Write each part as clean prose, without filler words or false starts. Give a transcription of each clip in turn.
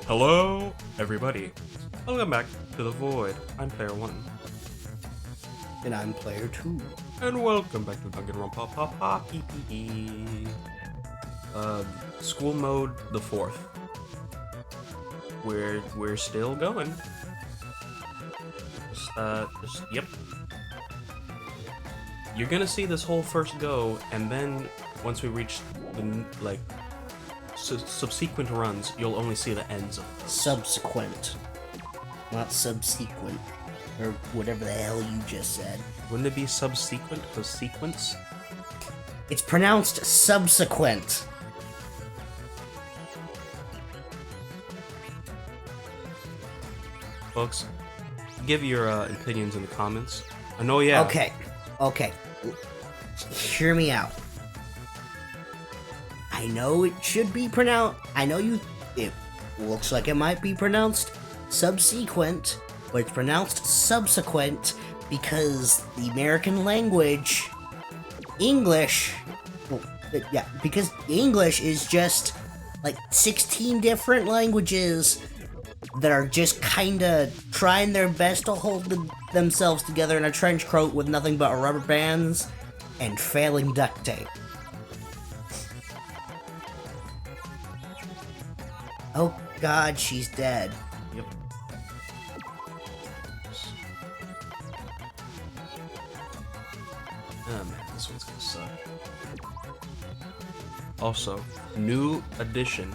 Hello, everybody. Welcome back to The Void. I'm Player 1. And I'm Player 2. And welcome back to Danganronpa. School mode the 4th. We're still going. Yep. You're gonna see this whole first go, and then once we reach the, subsequent runs, you'll only see the ends of those. Subsequent. Not subsequent. Or whatever the hell you just said. Wouldn't it be subsequent? Because sequence? It's pronounced subsequent. Folks, give your opinions in the comments. I know, yeah. Okay. Hear me out. I know it should be pronounced. It looks like it might be pronounced subsequent, but it's pronounced subsequent because the American language, English, because English is just like 16 different languages that are just kinda trying their best to hold themselves together in a trench coat with nothing but rubber bands and failing duct tape. Oh god, she's dead. Yep. Oh man, this one's gonna suck. Also, new addition.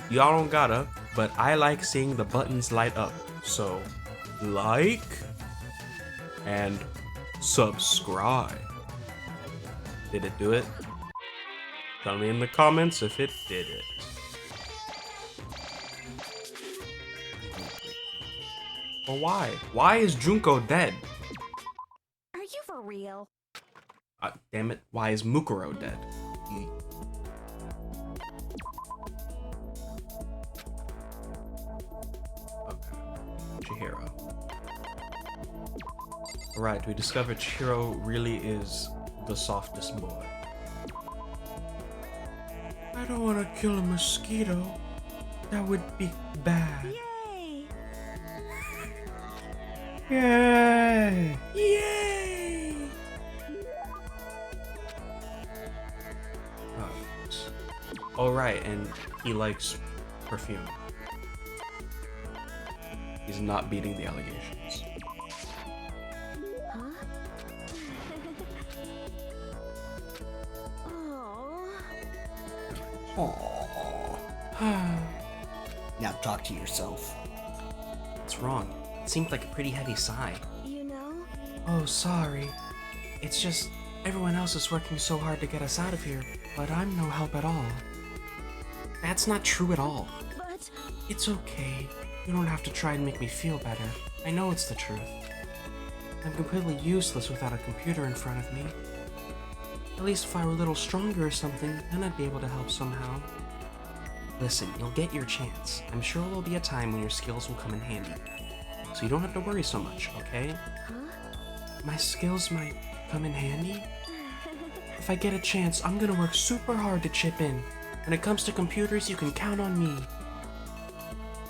Y'all don't gotta, but I like seeing the buttons light up. So, like and subscribe. Did it do it? Tell me in the comments if it did it. Well, why? Why is Junko dead? Are you for real? Damn it, why is Mukuro dead? Okay, Chihiro. Alright, we discovered Chihiro really is the softest boy. I don't want to kill a mosquito. That would be bad. Yay! Yay! Yay! Oh, right, and he likes perfume. He's not beating the allegations. Huh? Aww. Now talk to yourself. What's wrong? It seemed like a pretty heavy sigh. You know? Oh, sorry. It's just everyone else is working so hard to get us out of here, but I'm no help at all. That's not true at all. But It's okay. You don't have to try and make me feel better. I know it's the truth. I'm completely useless without a computer in front of me. At least if I were a little stronger or something, then I'd be able to help somehow. Listen, you'll get your chance. I'm sure there'll be a time when your skills will come in handy. So you don't have to worry so much, okay? huh? My skills might come in handy? If I get a chance, I'm gonna work super hard to chip in. When it comes to computers, you can count on me.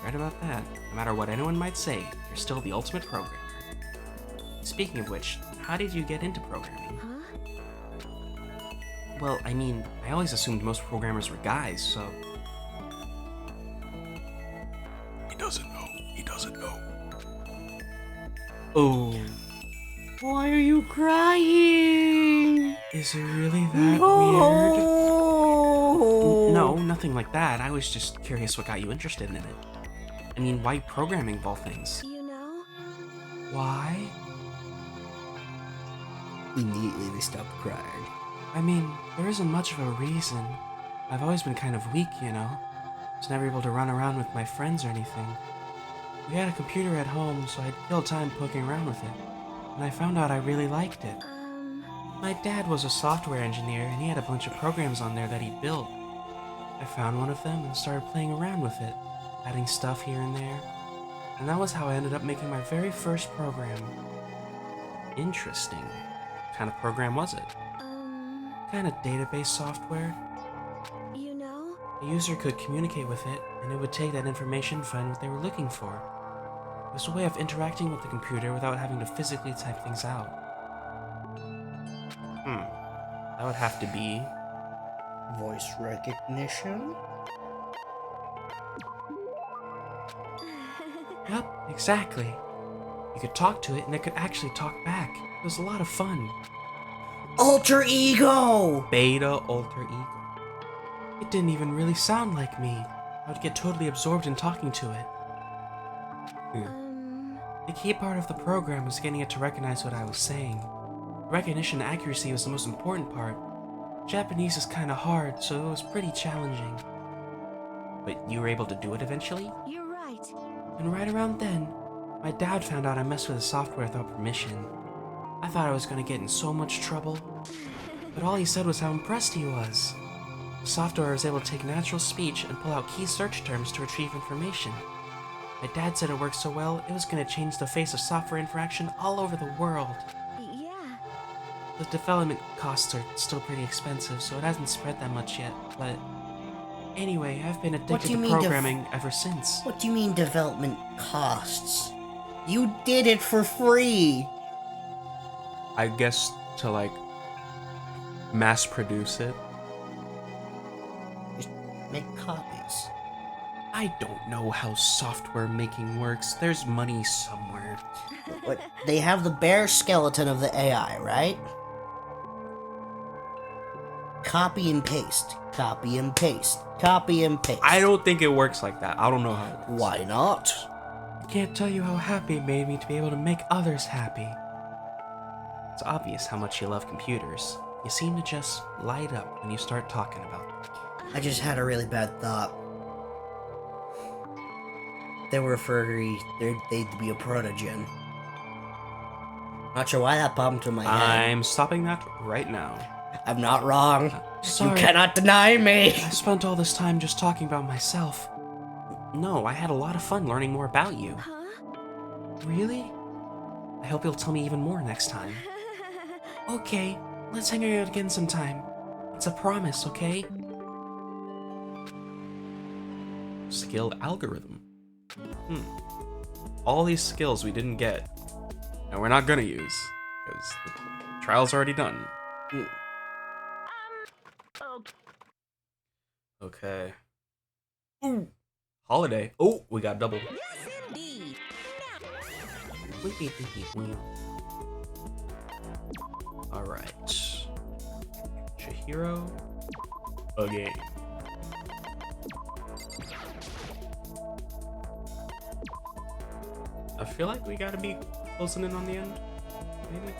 Right about that. No matter what anyone might say, you're still the ultimate programmer. Speaking of which, how did you get into programming? Huh? Well, I mean, I always assumed most programmers were guys, so... He doesn't know. He doesn't know. Oh. Why are you crying? Is it really that weird? No, nothing like that. I was just curious what got you interested in it. I mean, why programming of all things? You know? Why? Immediately they stopped crying. I mean, there isn't much of a reason. I've always been kind of weak, you know? I was never able to run around with my friends or anything. We had a computer at home, so I'd kill time poking around with it. And I found out I really liked it. My dad was a software engineer, and he had a bunch of programs on there that he'd built. I found one of them and started playing around with it, adding stuff here and there. And that was how I ended up making my very first program. Interesting. What kind of program was it? Kind of database software? You know? A user could communicate with it, and it would take that information and find what they were looking for. It was a way of interacting with the computer without having to physically type things out. That would have to be... Voice recognition? Yep, exactly. You could talk to it, and it could actually talk back. It was a lot of fun. Alter ego! Beta alter ego. It didn't even really sound like me. I would get totally absorbed in talking to it. The key part of the program was getting it to recognize what I was saying. Recognition accuracy was the most important part. Japanese is kinda hard, so it was pretty challenging. But you were able to do it eventually? You're right. And right around then, my dad found out I messed with the software without permission. I thought I was gonna get in so much trouble, but all he said was how impressed he was. The software was able to take natural speech and pull out key search terms to retrieve information. My dad said it worked so well, it was gonna change the face of software interaction all over the world. Yeah. The development costs are still pretty expensive, so it hasn't spread that much yet, but... Anyway, I've been addicted to programming ever since. What do you mean development costs? You did it for free! I guess to, like, mass produce it. Just make copies. I don't know how software making works. There's money somewhere. But they have the bare skeleton of the AI, right? Copy and paste. Copy and paste. Copy and paste. I don't think it works like that. I don't know how it works. Why not? I can't tell you how happy it made me to be able to make others happy. It's obvious how much you love computers. You seem to just light up when you start talking about them. I just had a really bad thought. They were furry. They'd be a protogen. Not sure why that popped into my head. I'm stopping that right now. I'm not wrong. Sorry. You cannot deny me. I spent all this time just talking about myself. No, I had a lot of fun learning more about you. Huh? Really? I hope you'll tell me even more next time. Okay, let's hang out again sometime. It's a promise, okay? Skill algorithm. All these skills we didn't get, and we're not gonna use, because the trial's already done. Okay. Ooh! Holiday. Oh, we got double. Yes, indeed. Alright. Chihiro. Again. I feel like we gotta be closing in on the end. Maybe?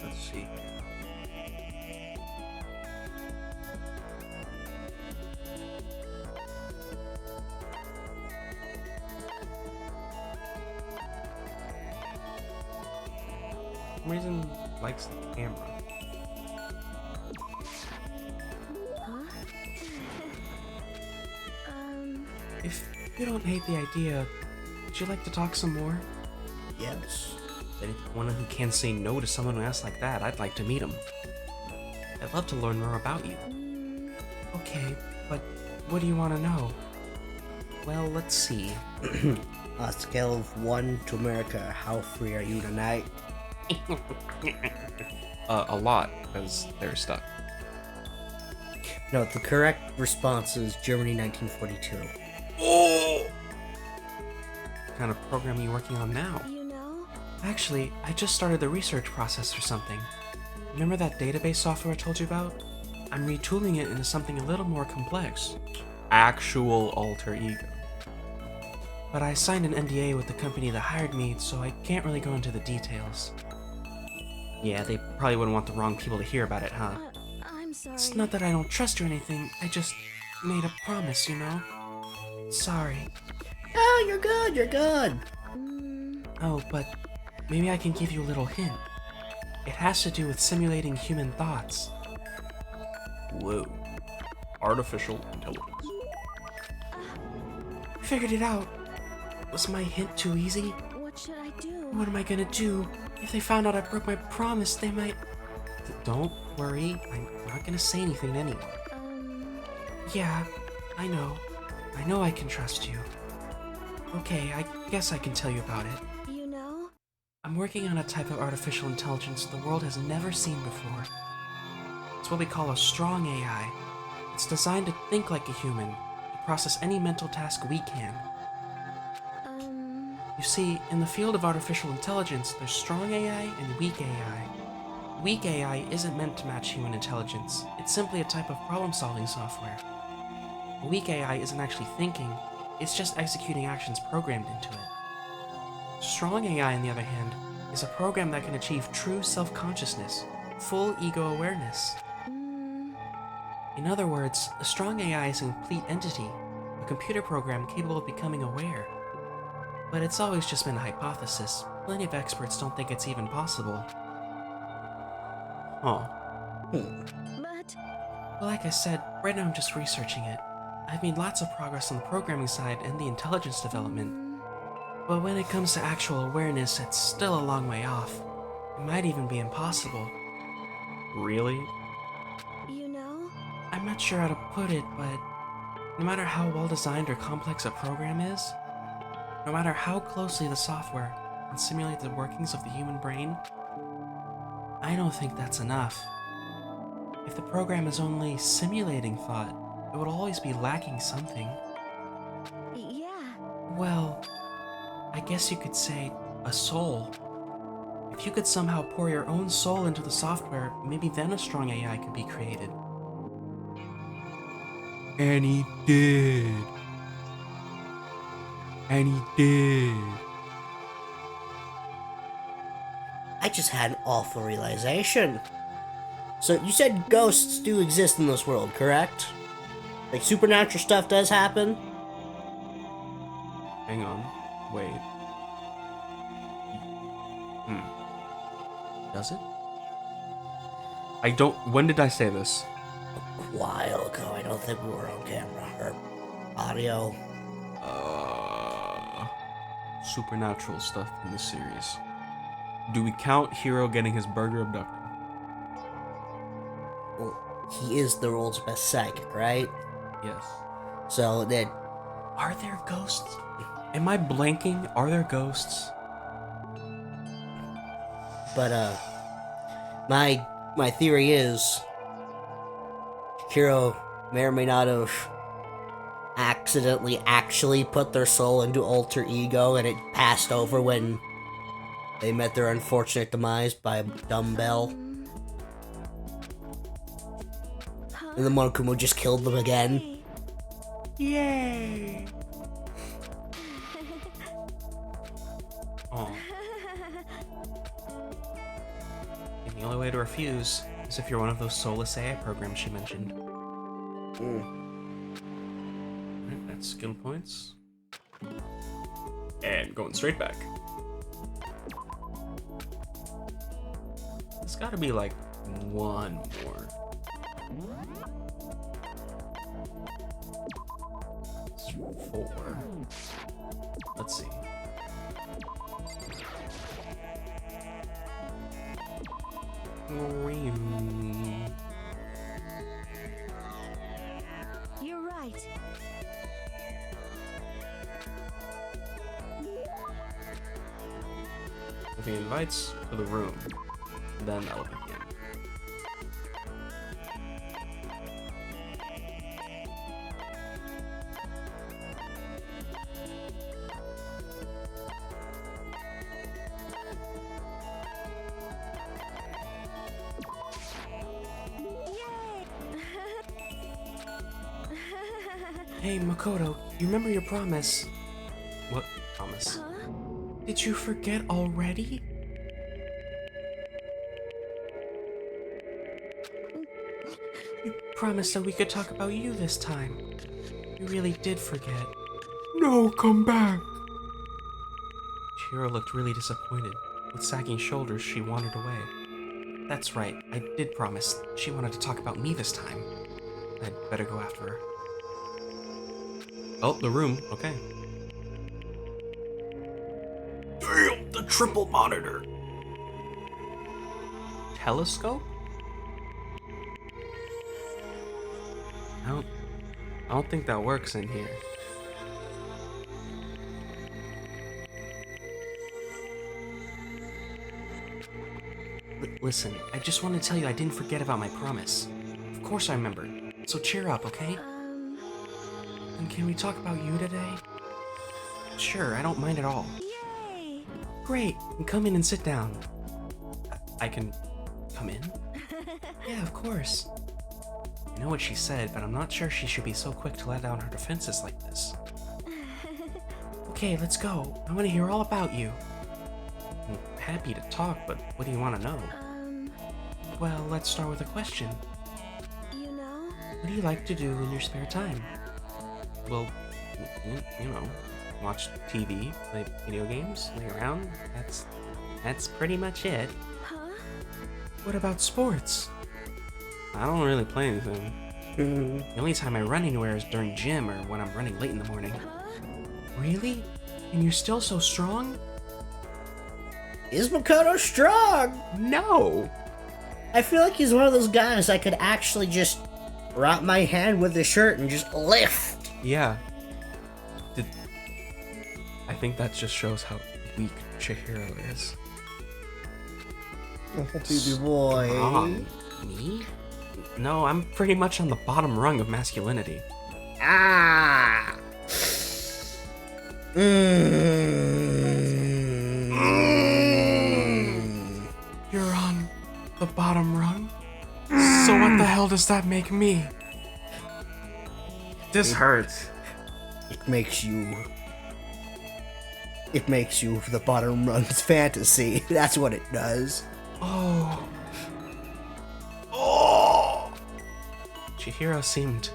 Let's see. For some reason likes the camera. Huh? If you don't hate the idea, would you like to talk some more? Yes. Anyone who can't say no to someone who asks like that, I'd like to meet him. I'd love to learn more about you. Okay, but what do you want to know? Well, let's see. On a scale of 1 to America, how free are you tonight? A lot, because they're stuck. No, the correct response is Germany 1942. Oh! What kind of program are you working on now? You know? Actually, I just started the research process for something. Remember that database software I told you about? I'm retooling it into something a little more complex. Actual alter ego. But I signed an NDA with the company that hired me, so I can't really go into the details. Yeah, they probably wouldn't want the wrong people to hear about it, huh? I'm sorry. It's not that I don't trust you or anything, I just made a promise, you know? Sorry. Oh, you're good, you're good. Oh, but maybe I can give you a little hint. It has to do with simulating human thoughts. Whoa. Artificial intelligence. Figured it out. Was my hint too easy? What should I do? What am I gonna do? If they found out I broke my promise, they might... Don't worry, I'm not gonna say anything to anyone. Yeah, I know. I know I can trust you. Okay, I guess I can tell you about it. You know? I'm working on a type of artificial intelligence the world has never seen before. It's what we call a strong AI. It's designed to think like a human, to process any mental task we can. You see, in the field of artificial intelligence, there's strong AI and weak AI. Weak AI isn't meant to match human intelligence. It's simply a type of problem-solving software. A weak AI isn't actually thinking, it's just executing actions programmed into it. Strong AI, on the other hand, is a program that can achieve true self-consciousness, full ego awareness. In other words, a strong AI is a complete entity, a computer program capable of becoming aware. But it's always just been a hypothesis. Plenty of experts don't think it's even possible. Huh. But Well, like I said, right now I'm just researching it. I've made lots of progress on the programming side and the intelligence development. But when it comes to actual awareness, it's still a long way off. It might even be impossible. Really? you know? I'm not sure how to put it, but no matter how well designed or complex a program is, no matter how closely the software can simulate the workings of the human brain, I don't think that's enough. If the program is only simulating thought, it would always be lacking something. Yeah. Well, I guess you could say a soul. If you could somehow pour your own soul into the software, maybe then a strong AI could be created. And he did. And he did. I just had an awful realization. So you said ghosts do exist in this world, correct? Like supernatural stuff does happen? Hang on. Wait. Does it? I don't. When did I say this? A while ago. I don't think we were on camera or audio. Supernatural stuff in the series. Do we count Hiro getting his burger abducted? Well, he is the world's best psychic, right? Yes. So then, Are there ghosts? Am I blanking? Are there ghosts? but my theory is Chihiro may or may not have accidentally actually put their soul into alter ego and it passed over when they met their unfortunate demise by a dumbbell. And the Monokuma just killed them again. Yay! Oh. And the only way to refuse is if you're one of those soulless AI programs she mentioned. Alright, that's skill points. And going straight back. There's gotta be like one more. It's 4. Let's see. You're right. If he invites to the room, then that'll begin. Hey, Makoto, you remember your promise? What promise? Huh? Did you forget already? You promised that we could talk about you this time. You really did forget. No, come back! Chihiro looked really disappointed. With sagging shoulders, she wandered away. That's right. I did promise. She wanted to talk about me this time. I'd better go after her. Oh, the room. Okay. Damn, the triple monitor. Telescope? I don't think that works in here. Listen, I just want to tell you I didn't forget about my promise. Of course I remembered. So cheer up, okay? And can we talk about you today? Sure, I don't mind at all. Yay! Great, and come in and sit down. I can come in? Yeah, of course. I know what she said, but I'm not sure she should be so quick to let down her defenses like this. Okay, let's go. I want to hear all about you. I'm happy to talk, but what do you want to know? Well, let's start with a question. You know? What do you like to do in your spare time? Well, you know, watch TV, play video games, lay around. That's pretty much it. Huh? What about sports? I don't really play anything. The only time I run anywhere is during gym or when I'm running late in the morning. Really? And you're still so strong? Is Makoto strong? No! I feel like he's one of those guys I could actually just wrap my hand with the shirt and just lift. Yeah. I think that just shows how weak Chihiro is. Baby boy. Strong. Me? No, I'm pretty much on the bottom rung of masculinity. Ah. You're on the bottom rung? So what the hell does that make me? This hurts. It makes you the bottom run's fantasy. That's what it does. Oh. Chihiro seemed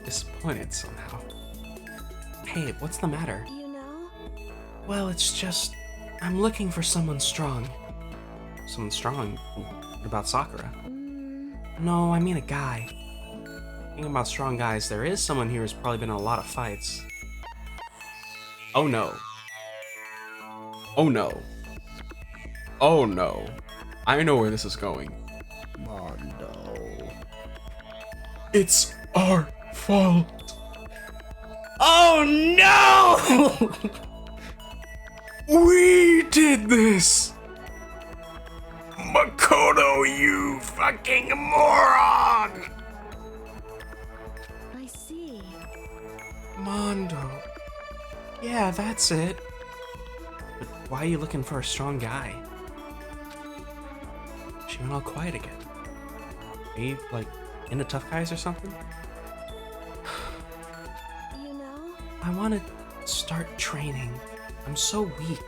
disappointed somehow. Hey, what's the matter? You know? Well, it's just... I'm looking for someone strong. Someone strong. What about Sakura? No, I mean a guy. Thinking about strong guys, there is someone here who's probably been in a lot of fights. Oh no. Oh no. Oh no. I know where this is going. Mondo. It's our fault. Oh no! We did this! Makoto, you fucking moron! I see. Mondo. Yeah, that's it. But why are you looking for a strong guy? She went all quiet again. Are you, like, into tough guys or something? You know? I want to start training. I'm so weak.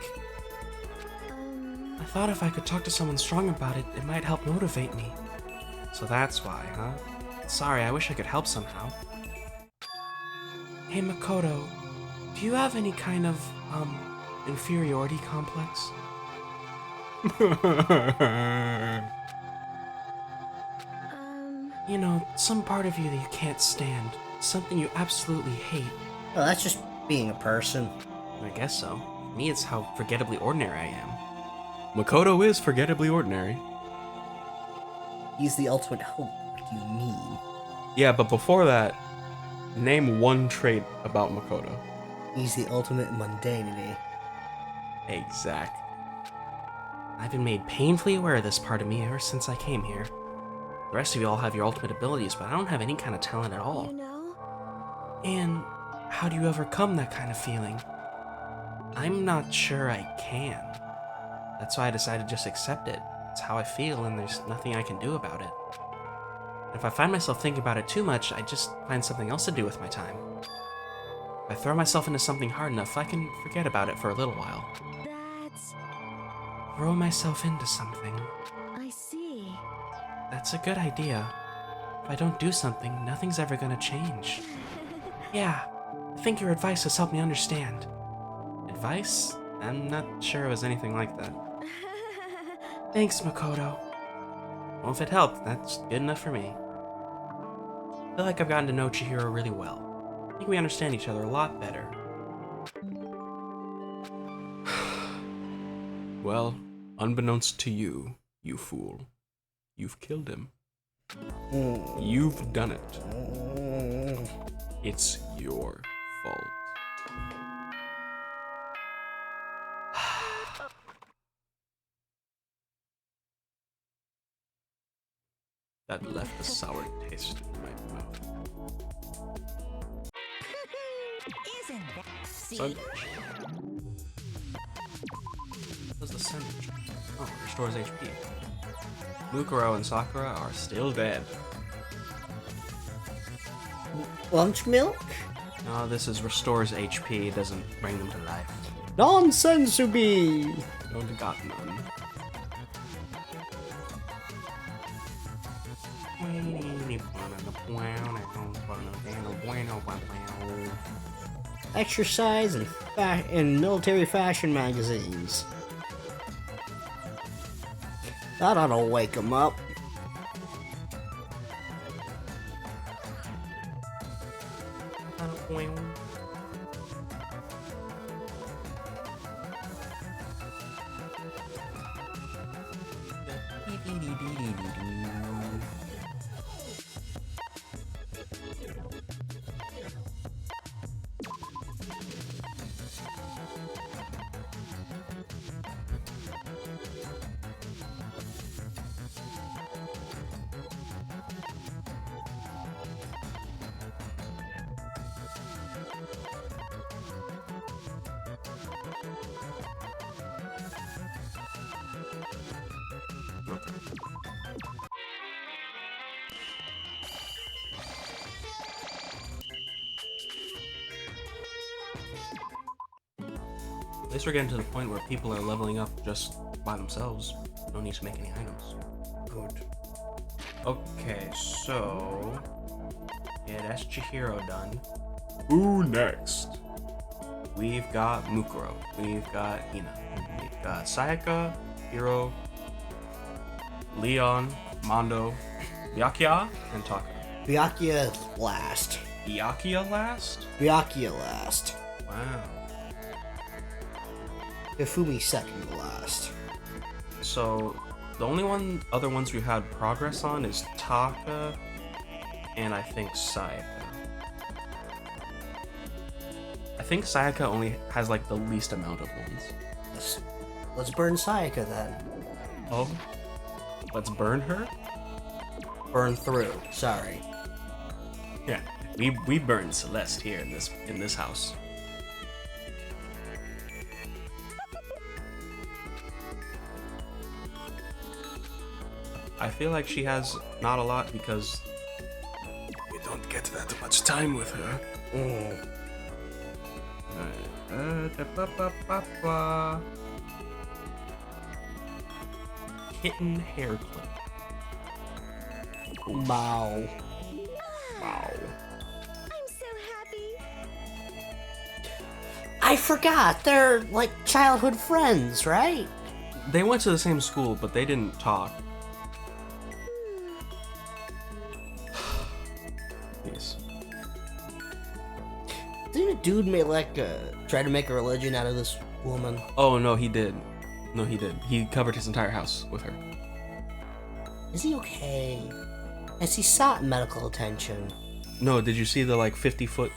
I thought if I could talk to someone strong about it, it might help motivate me. So that's why, huh? Sorry, I wish I could help somehow. Hey Makoto, do you have any kind of, inferiority complex? You know, some part of you that you can't stand. Something you absolutely hate. Well, that's just being a person. I guess so. For me, it's how forgettably ordinary I am. Makoto is forgettably ordinary. He's the ultimate hope. What do you mean? Yeah, but before that, name one trait about Makoto. He's the ultimate mundanity. Exact. I've been made painfully aware of this part of me ever since I came here. The rest of you all have your ultimate abilities, but I don't have any kind of talent at You all. know? And how do you overcome that kind of feeling? I'm not sure I can. That's why I decided to just accept it. It's how I feel, and there's nothing I can do about it. And if I find myself thinking about it too much, I just find something else to do with my time. If I throw myself into something hard enough, I can forget about it for a little while. That's... Throw myself into something. I see. That's a good idea. If I don't do something, nothing's ever gonna change. Yeah, I think your advice has helped me understand. Advice? I'm not sure it was anything like that. Thanks, Makoto. Well, if it helped, that's good enough for me. I feel like I've gotten to know Chihiro really well. I think we understand each other a lot better. Well, unbeknownst to you, you fool, you've killed him. You've done it. It's your fault. That left a sour taste in my mouth. Isn't that Sandwich. What's the sandwich? Oh, restores HP. Mukuro and Sakura are still dead. Lunch milk? No, this is restores HP, it doesn't bring them to life. Nonsense, Ubi! Don't got none. Exercise and military fashion magazines. That ought to wake him up. At least we're getting to the point where people are leveling up just by themselves. No need to make any items. Good. Okay, so... yeah, that's Chihiro done. Who next? We've got Mukuro. We've got Hina. We've got Sayaka, Hiro, Leon, Mondo, Byakuya, and Taka. Byakuya last. Byakuya last? Byakuya last. Wow. Hifumi second to last. So, the only other ones we had progress on is Taka and I think Sayaka. I think Sayaka only has like the least amount of ones. Let's burn Sayaka then. Oh, let's burn her? Burn through. Sorry. Yeah, we burn Celeste here in this house. I feel like she has not a lot because we don't get that much time with her. Kitten hair clip. Wow. Wow. I'm so happy. I forgot. They're like childhood friends, right? They went to the same school, but they didn't talk. Yes. Didn't a dude try to make a religion out of this woman? Oh no, he did. No, he did. He covered his entire house with her. Is he okay? Has he sought medical attention? No, did you see the like 50-foot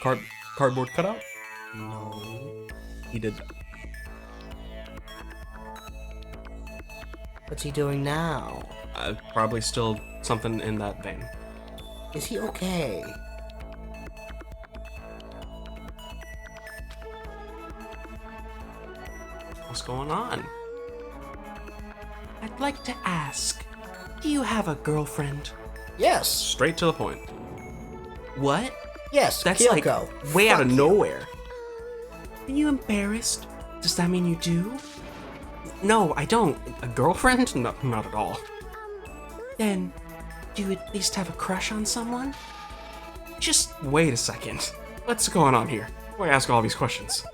cardboard cutout? No. He did. What's he doing now? Probably still something in that vein. Is he okay? What's going on? I'd like to ask, do you have a girlfriend? Yes. Straight to the point. What? Yes. That's Kyoko. like way out of Fuck you. nowhere. Are you embarrassed? Does that mean you do? No, I don't. A girlfriend? No, not at all. Then, do you at least have a crush on someone? Just wait a second. What's going on here? Why ask all these questions?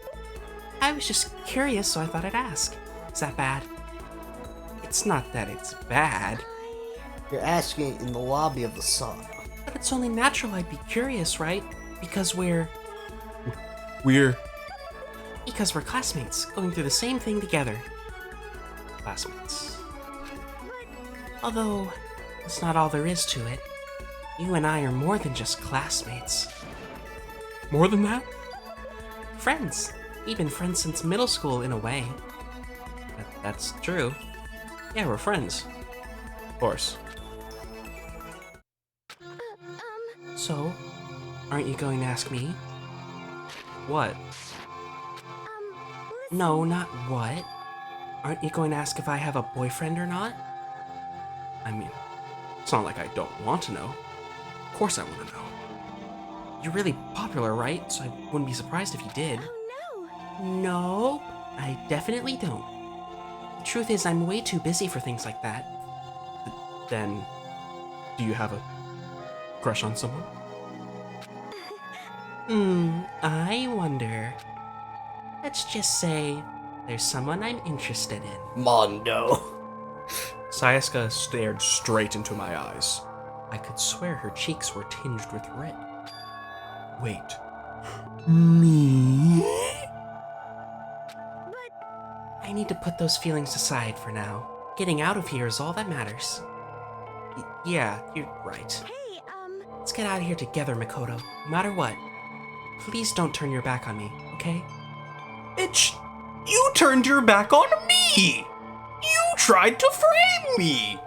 I was just curious, so I thought I'd ask. Is that bad? It's not that it's bad. You're asking in the lobby of the sauna. But it's only natural I'd be curious, right? Because we're classmates, going through the same thing together. Classmates. Although, that's not all there is to it. You and I are more than just classmates. More than that? Friends. We've been friends since middle school, in a way. That's true. Yeah, we're friends. Of course. So, aren't you going to ask me? What? No, not what. Aren't you going to ask if I have a boyfriend or not? I mean, it's not like I don't want to know. Of course I want to know. You're really popular, right? So I wouldn't be surprised if you did. Oh No, I definitely don't. The truth is, I'm way too busy for things like that. Then, do you have a crush on someone? I wonder. Let's just say there's someone I'm interested in. Mondo. Sayaka stared straight into my eyes. I could swear her cheeks were tinged with red. Wait. Me? I need to put those feelings aside for now. Getting out of here is all that matters. Yeah, you're right. Hey, Let's get out of here together, Makoto. No matter what. Please don't turn your back on me, okay? Bitch, you turned your back on me! You tried to frame me!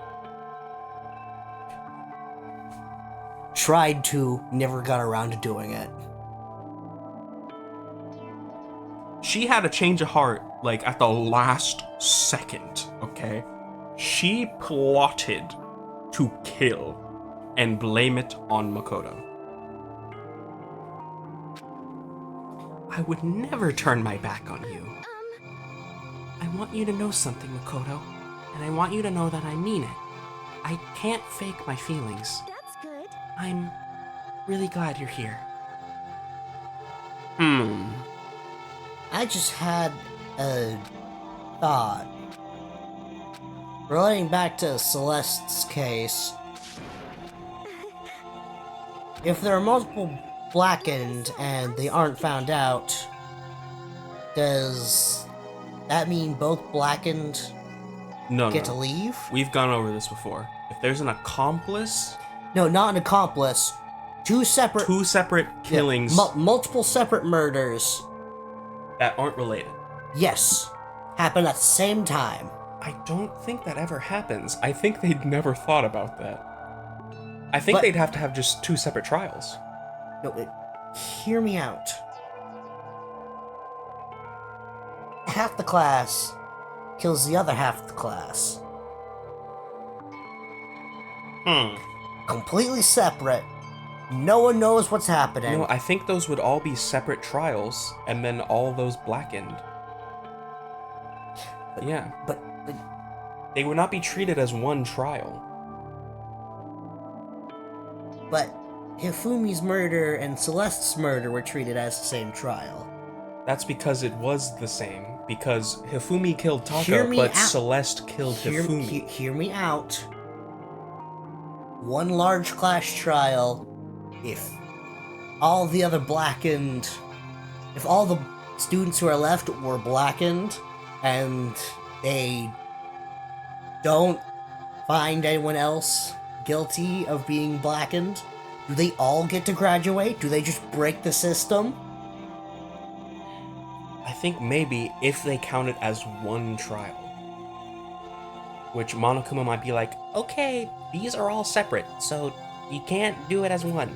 Tried to, never got around to doing it. She had a change of heart, like, at the last second, okay? She plotted to kill and blame it on Makoto. I would never turn my back on you. I want you to know something, Makoto, and I want you to know that I mean it. I can't fake my feelings. that's good. I'm really glad you're here. I just had a thought. Relating back to Celeste's case, if there are multiple blackened and they aren't found out, does that mean both blackened No, get no. to leave? We've gone over this before. If there's an accomplice, No, not an accomplice. Two separate killings multiple separate murders. that aren't related. Yes, happen at the same time. I don't think that ever happens. I think they'd never thought about that. I think But- they'd have to have just two separate trials. No, hear me out. Half the class kills the other half of the class. Completely separate. No one knows what's happening. No, I think those would all be separate trials, and then all those blackened. Yeah. But They would not be treated as one trial. Hifumi's murder and Celeste's murder were treated as the same trial. That's because it was the same. Because Hifumi killed Hear Taka, me but out. Celeste killed Hifumi. Hear me out. One large class trial. If all the other blackened, if all the students who are left were blackened, and they don't find anyone else guilty of being blackened, do they all get to graduate? Do they just break the system? I think maybe if they count it as one trial. Which Monokuma might be like, okay, these are all separate, so you can't do it as one.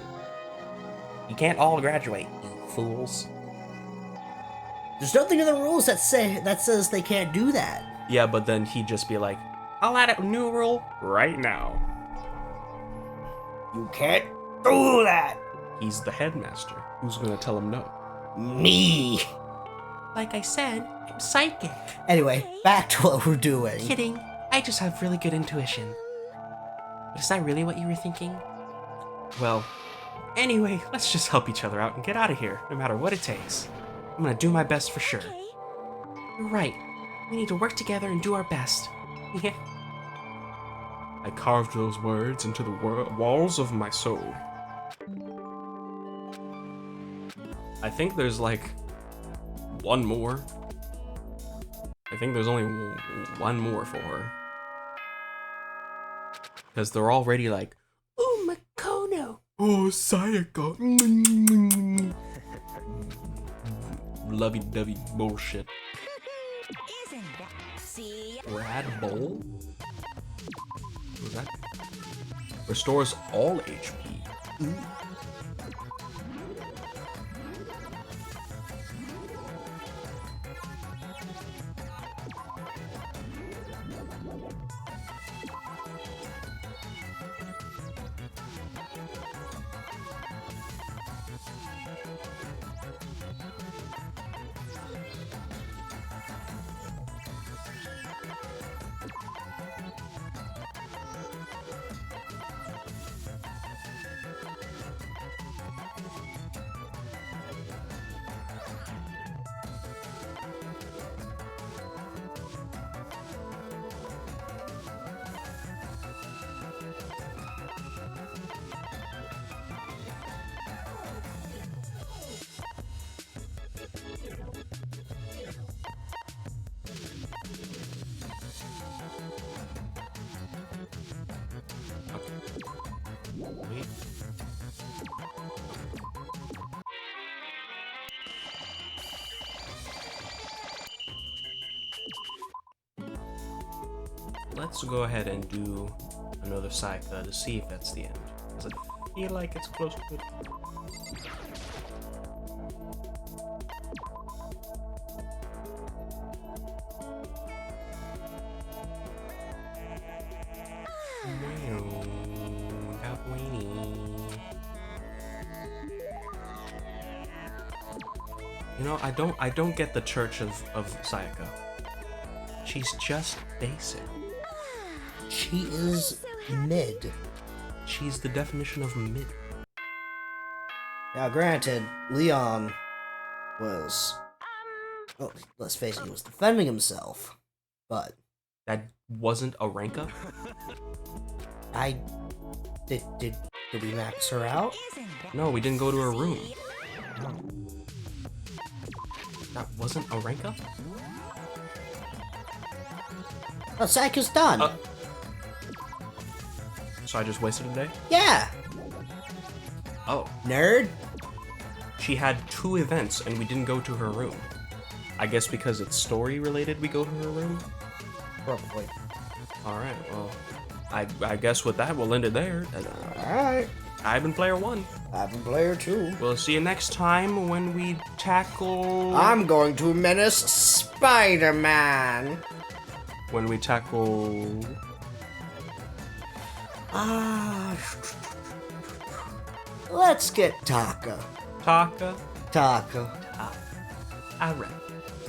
You can't all graduate, you fools. There's nothing in the rules that says they can't do that. Yeah, but then he'd just be like, I'll add a new rule right now. You can't do that. He's the headmaster. Who's gonna tell him no? Me. Like I said, I'm psychic. Anyway, back to what we're doing. Kidding. I just have really good intuition. But is that really what you were thinking? Well, anyway, let's just help each other out and get out of here, no matter what it takes. I'm gonna do my best for sure. Okay. You're right. We need to work together and do our best. Yeah. I carved those words into the walls of my soul. I think there's like one more. I think there's only one more for her. Because they're already like, oh, Makono. Oh, Sayaka. Lovey-dovey bullshit. Isn't that? See? Rad Bowl? What was that? Restores all HP. Wait. Let's go ahead and do another Sayaka to see if that's the end. Because I feel like it's close to it. You know, I don't get the church of Sayaka. She's just basic. She is mid. She's the definition of mid. Now, granted, Leon was, well, let's face it, he was defending himself, but That wasn't a rank up? did we max her out? Isn't that? No, we didn't go to her room. See? That wasn't a rank up? Oh, Sayaka's done. So I just wasted a day? Yeah, Oh. nerd. She had 2 events and we didn't go to her room. I guess because it's story related we go to her room? Probably. Alright, well, I guess with that we'll end it there. Alright. I've been Player 1. I've been player 2. We'll see you next time when we tackle... I'm going to menace Spider-Man. When we tackle... Let's get Taka. Taka? Taka. Alright.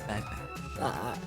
Bye-bye.